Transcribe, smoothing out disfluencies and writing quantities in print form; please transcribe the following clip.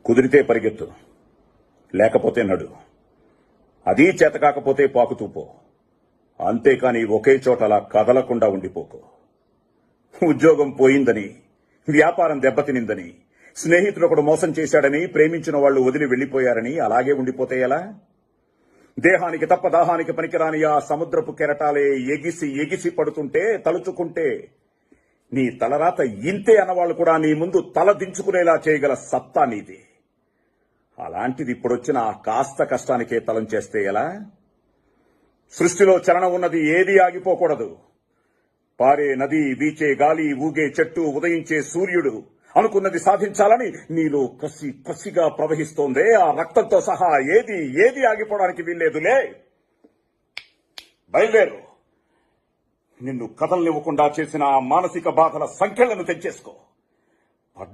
కుదిరితే పరిగెత్తు, లేకపోతే నడు. అదీ చేత కాకపోతే పాకుతూపో. అంతేకాని ఒకే చోట అలా కదలకుండా ఉండిపోకు. ఉద్యోగం పోయిందని, వ్యాపారం దెబ్బతినిందని, స్నేహితుడొకడు మోసం చేశాడని, ప్రేమించిన వాళ్లు వదిలి వెళ్లిపోయారని అలాగే ఉండిపోతే ఎలా? దేహానికి తప్ప దాహానికి పనికిరాని ఆ సముద్రపు కెరటాలే ఎగిసి ఎగిసి పడుతుంటే తలుచుకుంటే నీ తలరాత ఇంతే అన్నవాళ్లు కూడా నీ ముందు తల దించుకునేలా చేయగల సత్తా నీది. అలాంటిది ఇప్పుడొచ్చిన ఆ కాస్త కష్టానికే తలం చేస్తే ఎలా? సృష్టిలో చలనం ఉన్నది ఏదీ ఆగిపోకూడదు. పారే నది, వీచే గాలి, ఊగే చెట్టు, ఉదయించే సూర్యుడు అనుకున్నది సాధించాలని నీలో కసి కసిగా ప్రవహిస్తోందే, ఆ రక్తంతో సహా ఏది ఆగిపోవడానికి వీల్లేదులే. బయలుదేరు. నిన్ను కథల్నివ్వకుండా చేసిన ఆ మానసిక బాధల సంఖ్యలను తెంచేసుకో.